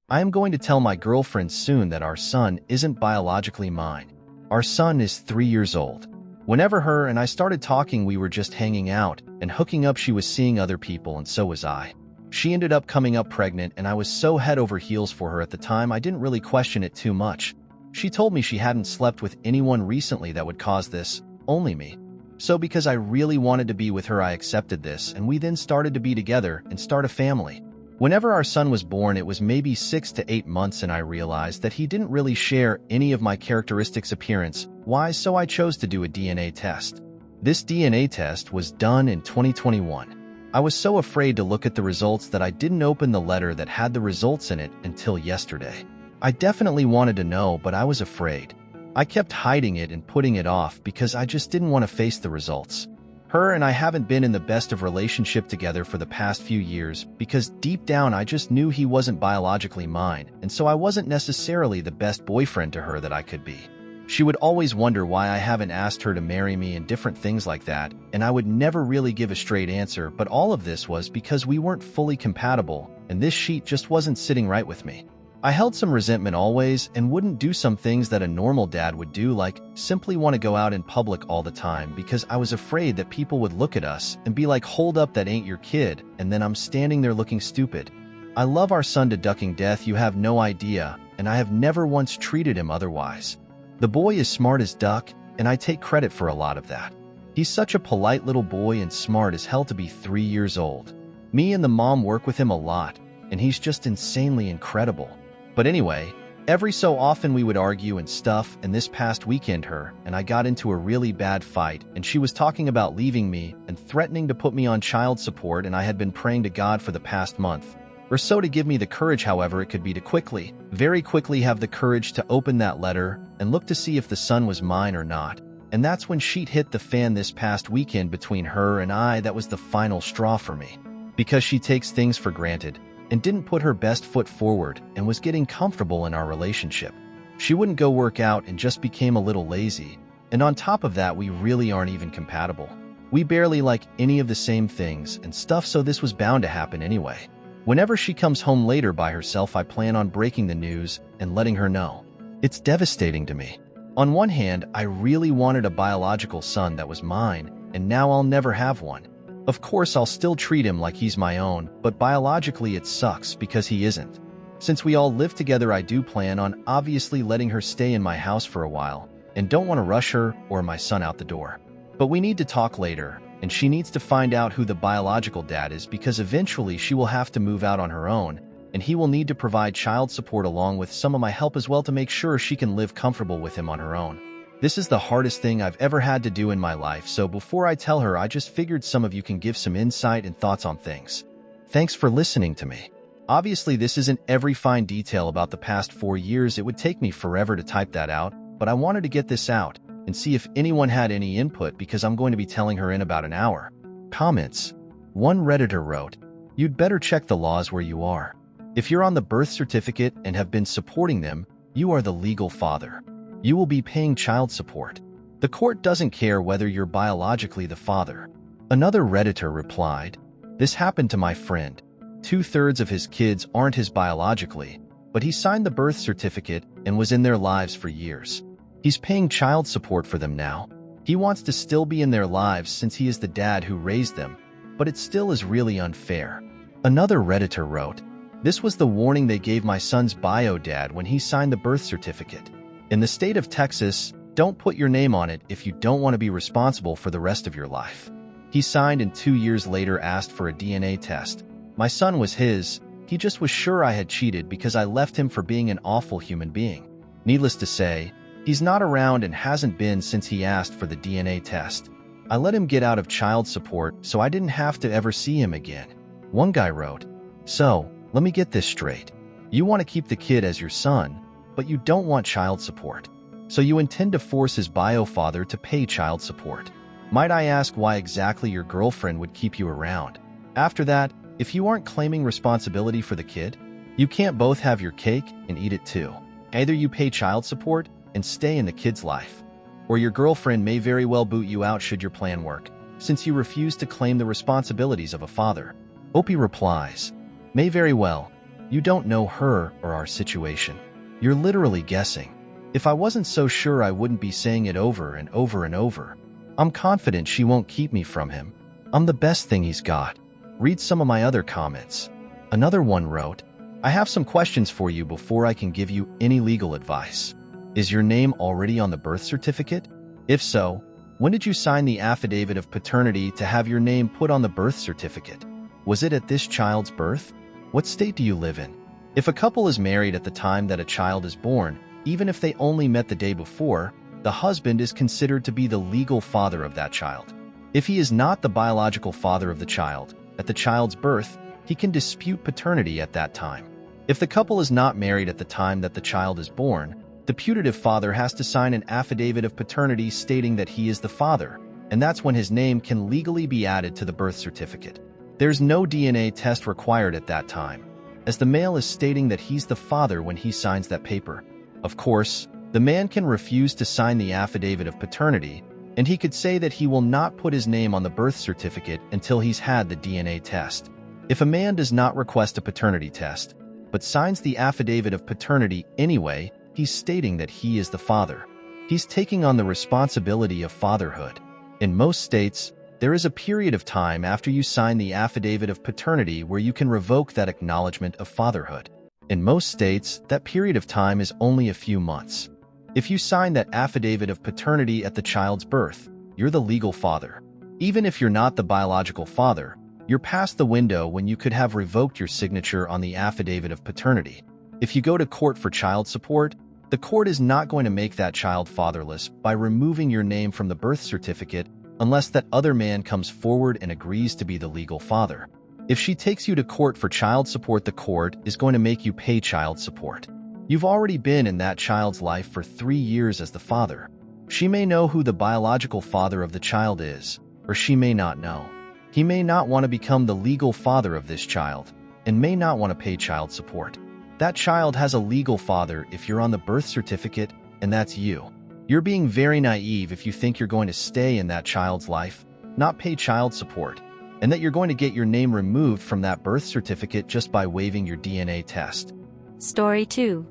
I am going to tell my girlfriend soon that our son isn't biologically mine. Our son is 3 years old. Whenever her and I started talking, we were just hanging out and hooking up. She was seeing other people, and so was I. She ended up coming up pregnant, and I was so head over heels for her at the time I didn't really question it too much. She told me she hadn't slept with anyone recently that would cause this, only me. So because I really wanted to be with her, I accepted this, and we then started to be together and start a family. Whenever our son was born, it was maybe 6 to 8 months, and I realized that he didn't really share any of my characteristics appearance-wise, so I chose to do a DNA test. This DNA test was done in 2021. I was so afraid to look at the results that I didn't open the letter that had the results in it until yesterday. I definitely wanted to know, but I was afraid. I kept hiding it and putting it off because I just didn't want to face the results. Her and I haven't been in the best of relationship together for the past few years because deep down I just knew he wasn't biologically mine, and so I wasn't necessarily the best boyfriend to her that I could be. She would always wonder why I haven't asked her to marry me and different things like that, and I would never really give a straight answer, but all of this was because we weren't fully compatible, and this sheet just wasn't sitting right with me. I held some resentment always and wouldn't do some things that a normal dad would do, like simply want to go out in public all the time because I was afraid that people would look at us and be like, "Hold up, that ain't your kid," and then I'm standing there looking stupid. I love our son to ducking death, you have no idea, and I have never once treated him otherwise. The boy is smart as duck, and I take credit for a lot of that. He's such a polite little boy and smart as hell to be 3 years old. Me and the mom work with him a lot, and he's just insanely incredible. But anyway, every so often we would argue and stuff, and this past weekend her and I got into a really bad fight, and she was talking about leaving me and threatening to put me on child support, and I had been praying to God for the past month or so to give me the courage, however it could be, to very quickly have the courage to open that letter and look to see if the son was mine or not. And that's when shit hit the fan this past weekend between her and I. That was the final straw for me. Because she takes things for granted and didn't put her best foot forward and was getting comfortable in our relationship. She wouldn't go work out and just became a little lazy. And on top of that, we really aren't even compatible. We barely like any of the same things and stuff, so this was bound to happen anyway. Whenever she comes home later by herself, I plan on breaking the news and letting her know. It's devastating to me. On one hand, I really wanted a biological son that was mine, and now I'll never have one. Of course, I'll still treat him like he's my own, but biologically it sucks because he isn't. Since we all live together, I do plan on obviously letting her stay in my house for a while, and don't want to rush her or my son out the door. But we need to talk later, and she needs to find out who the biological dad is, because eventually she will have to move out on her own, and he will need to provide child support along with some of my help as well to make sure she can live comfortable with him on her own. This is the hardest thing I've ever had to do in my life, so before I tell her, I just figured some of you can give some insight and thoughts on things. Thanks for listening to me. Obviously, this isn't every fine detail about the past 4 years. It would take me forever to type that out, but I wanted to get this out and see if anyone had any input, because I'm going to be telling her in about an hour. Comments. One Redditor wrote, "You'd better check the laws where you are. If you're on the birth certificate and have been supporting them, you are the legal father. You will be paying child support. The court doesn't care whether you're biologically the father." Another Redditor replied, "This happened to my friend. 2/3 of his kids aren't his biologically, but he signed the birth certificate and was in their lives for years. He's paying child support for them now. He wants to still be in their lives since he is the dad who raised them, but it still is really unfair." Another Redditor wrote, "This was the warning they gave my son's bio dad when he signed the birth certificate. In the state of Texas, don't put your name on it if you don't want to be responsible for the rest of your life. He signed and 2 years later asked for a DNA test. My son was his. He just was sure I had cheated because I left him for being an awful human being. Needless to say, he's not around and hasn't been since he asked for the DNA test. I let him get out of child support so I didn't have to ever see him again." One guy wrote, "So, let me get this straight. You want to keep the kid as your son, but you don't want child support. So you intend to force his bio father to pay child support. Might I ask why exactly your girlfriend would keep you around? After that, if you aren't claiming responsibility for the kid, you can't both have your cake and eat it too. Either you pay child support and stay in the kid's life, or your girlfriend may very well boot you out should your plan work, since you refuse to claim the responsibilities of a father." Opie replies, "May very well. You don't know her or our situation. You're literally guessing. If I wasn't so sure, I wouldn't be saying it over and over and over. I'm confident she won't keep me from him. I'm the best thing he's got. Read some of my other comments. Another one wrote, I have some questions for you before I can give you any legal advice. Is your name already on the birth certificate? If so, when did you sign the affidavit of paternity to have your name put on the birth certificate? Was it at this child's birth? What state do you live in? If a couple is married at the time that a child is born, even if they only met the day before, the husband is considered to be the legal father of that child. If he is not the biological father of the child, at the child's birth, he can dispute paternity at that time. If the couple is not married at the time that the child is born, the putative father has to sign an affidavit of paternity stating that he is the father, and that's when his name can legally be added to the birth certificate. There's no DNA test required at that time, as the male is stating that he's the father when he signs that paper. Of course, the man can refuse to sign the affidavit of paternity, and he could say that he will not put his name on the birth certificate until he's had the DNA test. If a man does not request a paternity test, but signs the affidavit of paternity anyway, he's stating that he is the father. He's taking on the responsibility of fatherhood. In most states, there is a period of time after you sign the affidavit of paternity where you can revoke that acknowledgement of fatherhood. In most states, that period of time is only a few months. If you sign that affidavit of paternity at the child's birth, you're the legal father. Even if you're not the biological father, you're past the window when you could have revoked your signature on the affidavit of paternity. If you go to court for child support, the court is not going to make that child fatherless by removing your name from the birth certificate unless that other man comes forward and agrees to be the legal father. If she takes you to court for child support, the court is going to make you pay child support. You've already been in that child's life for 3 years as the father. She may know who the biological father of the child is, or she may not know. He may not want to become the legal father of this child, and may not want to pay child support. That child has a legal father if you're on the birth certificate, and that's you. You're being very naive if you think you're going to stay in that child's life, not pay child support, and that you're going to get your name removed from that birth certificate just by waiving your DNA test. Story 2.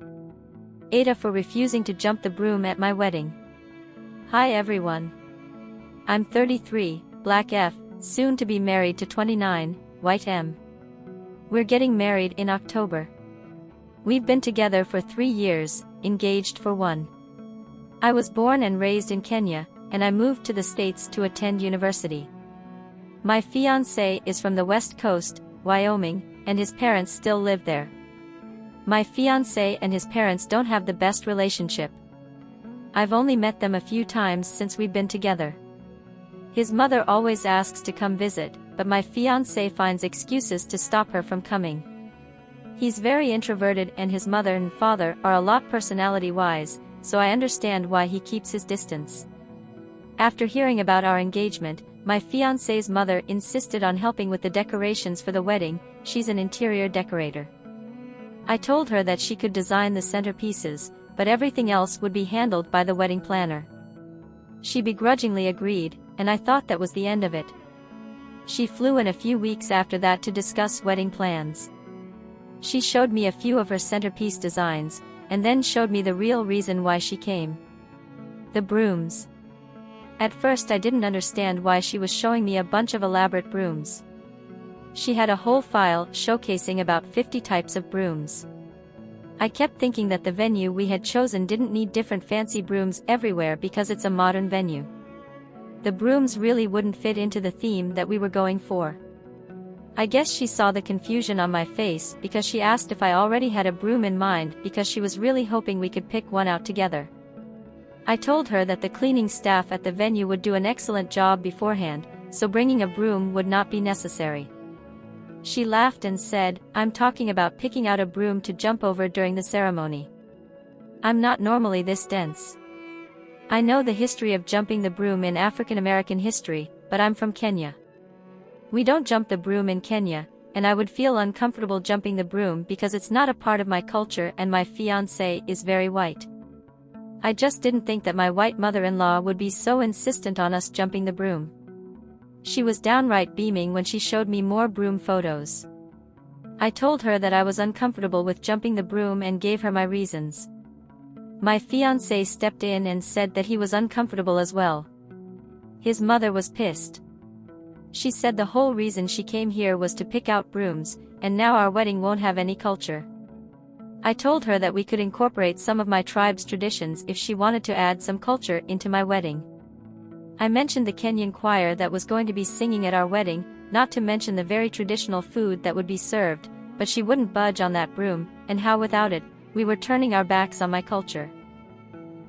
Ada for refusing to jump the broom at my wedding. Hi everyone. I'm 33, Black F, soon to be married to 29, White M. We're getting married in October. We've been together for 3 years, engaged for 1. I was born and raised in Kenya, and I moved to the States to attend university. My fiancé is from the West Coast, Wyoming, and his parents still live there. My fiancé and his parents don't have the best relationship. I've only met them a few times since we've been together. His mother always asks to come visit, but my fiancé finds excuses to stop her from coming. He's very introverted and his mother and father are a lot personality-wise, so I understand why he keeps his distance. After hearing about our engagement, my fiancé's mother insisted on helping with the decorations for the wedding. She's an interior decorator. I told her that she could design the centerpieces, but everything else would be handled by the wedding planner. She begrudgingly agreed, and I thought that was the end of it. She flew in a few weeks after that to discuss wedding plans. She showed me a few of her centerpiece designs, and then showed me the real reason why she came. The brooms. At first I didn't understand why she was showing me a bunch of elaborate brooms. She had a whole file showcasing about 50 types of brooms. I kept thinking that the venue we had chosen didn't need different fancy brooms everywhere because it's a modern venue. The brooms really wouldn't fit into the theme that we were going for. I guess she saw the confusion on my face because she asked if I already had a broom in mind because she was really hoping we could pick one out together. I told her that the cleaning staff at the venue would do an excellent job beforehand, so bringing a broom would not be necessary. She laughed and said, "I'm talking about picking out a broom to jump over during the ceremony. I'm not normally this dense. I know the history of jumping the broom in African American history, but I'm from Kenya. We don't jump the broom in Kenya, and I would feel uncomfortable jumping the broom because it's not a part of my culture and my fiancé is very white. I just didn't think that my white mother-in-law would be so insistent on us jumping the broom." She was downright beaming when she showed me more broom photos. I told her that I was uncomfortable with jumping the broom and gave her my reasons. My fiancé stepped in and said that he was uncomfortable as well. His mother was pissed. She said the whole reason she came here was to pick out brooms, and now our wedding won't have any culture. I told her that we could incorporate some of my tribe's traditions if she wanted to add some culture into my wedding. I mentioned the Kenyan choir that was going to be singing at our wedding, not to mention the very traditional food that would be served, but she wouldn't budge on that broom, and how without it, we were turning our backs on my culture.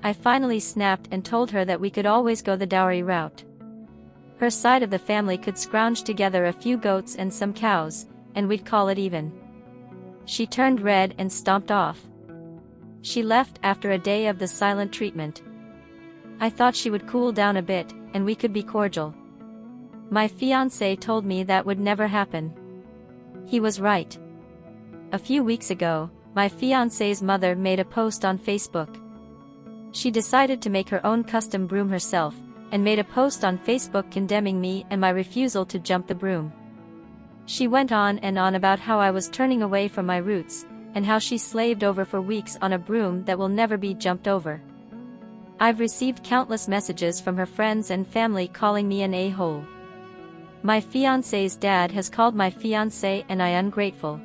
I finally snapped and told her that we could always go the dowry route. Her side of the family could scrounge together a few goats and some cows, and we'd call it even. She turned red and stomped off. She left after a day of the silent treatment. I thought she would cool down a bit, and we could be cordial. My fiancé told me that would never happen. He was right. A few weeks ago, my fiancé's mother made a post on Facebook. She decided to make her own custom broom herself, and made a post on Facebook condemning me and my refusal to jump the broom. She went on and on about how I was turning away from my roots, and how she slaved over for weeks on a broom that will never be jumped over. I've received countless messages from her friends and family calling me an a-hole. My fiancé's dad has called my fiancé and I ungrateful.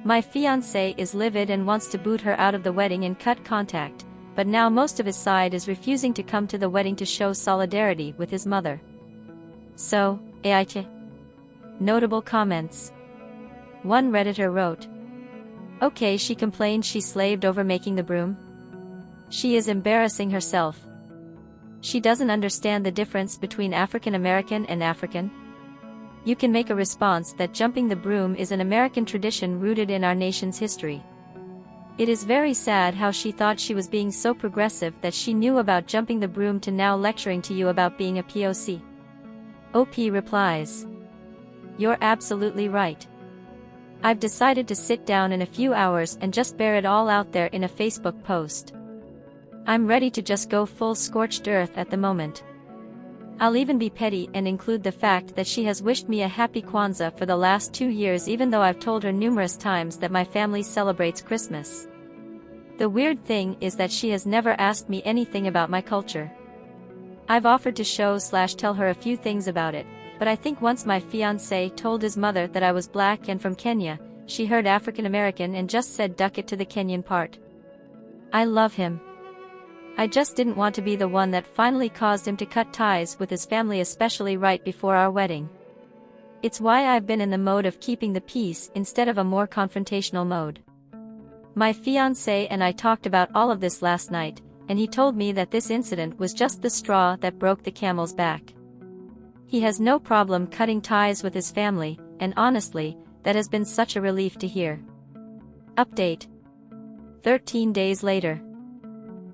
My fiancé is livid and wants to boot her out of the wedding and cut contact, but now most of his side is refusing to come to the wedding to show solidarity with his mother. So, Aiche. Notable comments. One Redditor wrote, "Okay, she complained she slaved over making the broom. She is embarrassing herself. She doesn't understand the difference between African American and African." You can make a response that jumping the broom is an American tradition rooted in our nation's history. It is very sad how she thought she was being so progressive that she knew about jumping the broom to now lecturing to you about being a POC. OP replies, "You're absolutely right. I've decided to sit down in a few hours and just bear it all out there in a Facebook post. I'm ready to just go full scorched earth at the moment. I'll even be petty and include the fact that she has wished me a happy Kwanzaa for the last 2 years, even though I've told her numerous times that my family celebrates Christmas. The weird thing is that she has never asked me anything about my culture. I've offered to show/tell her a few things about it, but I think once my fiancé told his mother that I was black and from Kenya, she heard African American and just said duck it to the Kenyan part. I love him. I just didn't want to be the one that finally caused him to cut ties with his family, especially right before our wedding. It's why I've been in the mode of keeping the peace instead of a more confrontational mode. My fiancé and I talked about all of this last night, and he told me that this incident was just the straw that broke the camel's back. He has no problem cutting ties with his family, and honestly, that has been such a relief to hear." Update. 13 days later.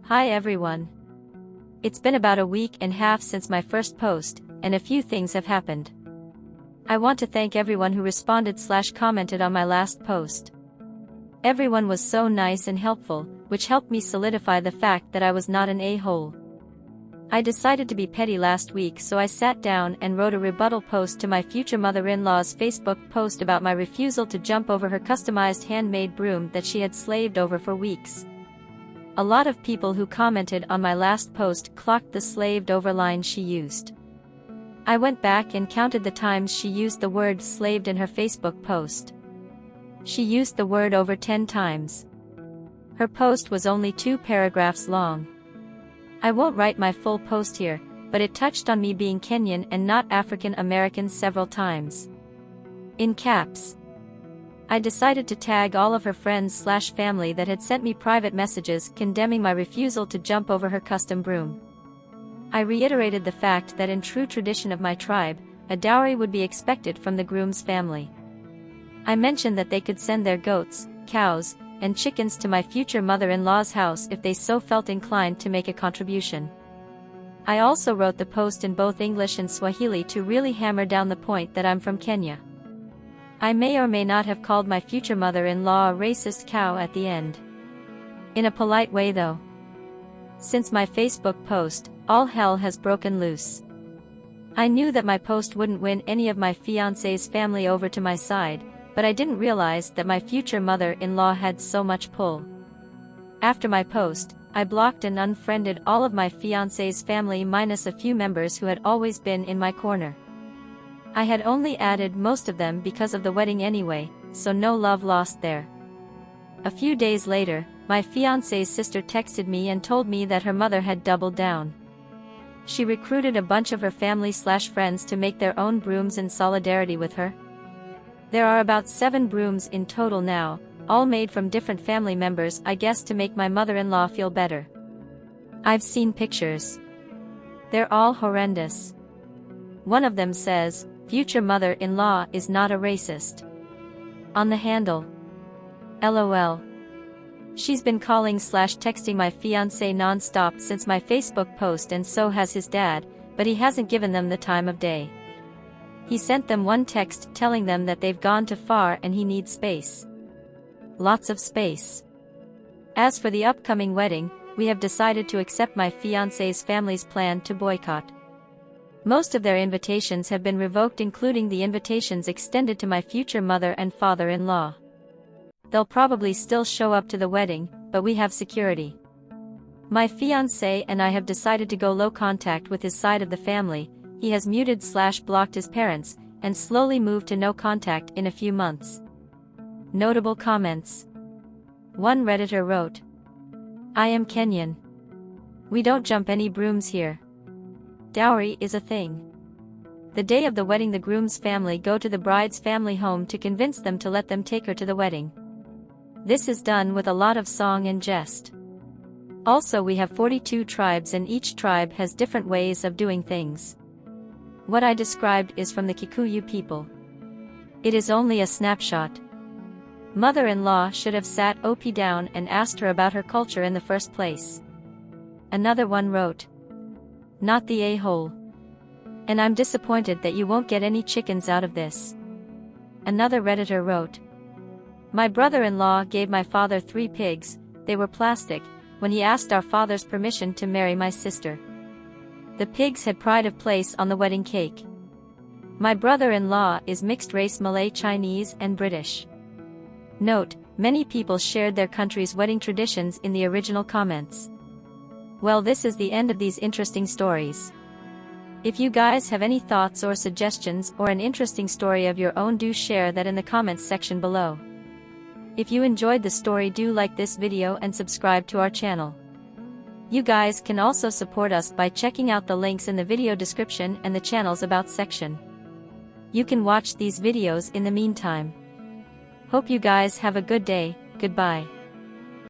Hi everyone. It's been about a week and a half since my first post, and a few things have happened. I want to thank everyone who responded/commented on my last post. Everyone was so nice and helpful, which helped me solidify the fact that I was not an a-hole. I decided to be petty last week, so I sat down and wrote a rebuttal post to my future mother-in-law's Facebook post about my refusal to jump over her customized handmade broom that she had slaved over for weeks. A lot of people who commented on my last post clocked the slaved over line she used. I went back and counted the times she used the word slaved in her Facebook post. She used the word over 10 times. Her post was only 2 paragraphs long. I won't write my full post here, but it touched on me being Kenyan and not African American several times. In caps. I decided to tag all of her friends/family that had sent me private messages condemning my refusal to jump over her custom broom. I reiterated the fact that in true tradition of my tribe, a dowry would be expected from the groom's family. I mentioned that they could send their goats, cows, and chickens to my future mother-in-law's house if they so felt inclined to make a contribution. I also wrote the post in both English and Swahili to really hammer down the point that I'm from Kenya. I may or may not have called my future mother-in-law a racist cow at the end. In a polite way though. Since my Facebook post, all hell has broken loose. I knew that my post wouldn't win any of my fiancé's family over to my side, but I didn't realize that my future mother-in-law had so much pull. After my post, I blocked and unfriended all of my fiancé's family minus a few members who had always been in my corner. I had only added most of them because of the wedding anyway, so no love lost there. A few days later, my fiancé's sister texted me and told me that her mother had doubled down. She recruited a bunch of her family/friends to make their own brooms in solidarity with her. There are about 7 brooms in total now, all made from different family members, I guess to make my mother-in-law feel better. I've seen pictures. They're all horrendous. One of them says, "Future mother-in-law is not a racist." On the handle. LOL. She's been calling/texting my fiancé non-stop since my Facebook post, and so has his dad, but he hasn't given them the time of day. He sent them one text telling them that they've gone too far and he needs space. Lots of space. As for the upcoming wedding, we have decided to accept my fiancé's family's plan to boycott. Most of their invitations have been revoked, including the invitations extended to my future mother and father-in-law. They'll probably still show up to the wedding, but we have security. My fiancé and I have decided to go low contact with his side of the family. He has muted/blocked his parents, and slowly moved to no contact in a few months. Notable comments. One Redditor wrote, "I am Kenyan. We don't jump any brooms here. Dowry is a thing. The day of the wedding the groom's family go to the bride's family home to convince them to let them take her to the wedding. This is done with a lot of song and jest. Also, we have 42 tribes and each tribe has different ways of doing things. What I described is from the Kikuyu people. It is only a snapshot. Mother-in-law should have sat OP down and asked her about her culture in the first place." Another one wrote, "Not the a-hole. And I'm disappointed that you won't get any chickens out of this." Another Redditor wrote, "My brother-in-law gave my father 3 pigs, they were plastic, when he asked our father's permission to marry my sister. The pigs had pride of place on the wedding cake. My brother-in-law is mixed-race Malay, Chinese and British." Note, many people shared their country's wedding traditions in the original comments. Well, this is the end of these interesting stories. If you guys have any thoughts or suggestions or an interesting story of your own, do share that in the comments section below. If you enjoyed the story, do like this video and subscribe to our channel. You guys can also support us by checking out the links in the video description and the channel's About section. You can watch these videos in the meantime. Hope you guys have a good day. Goodbye.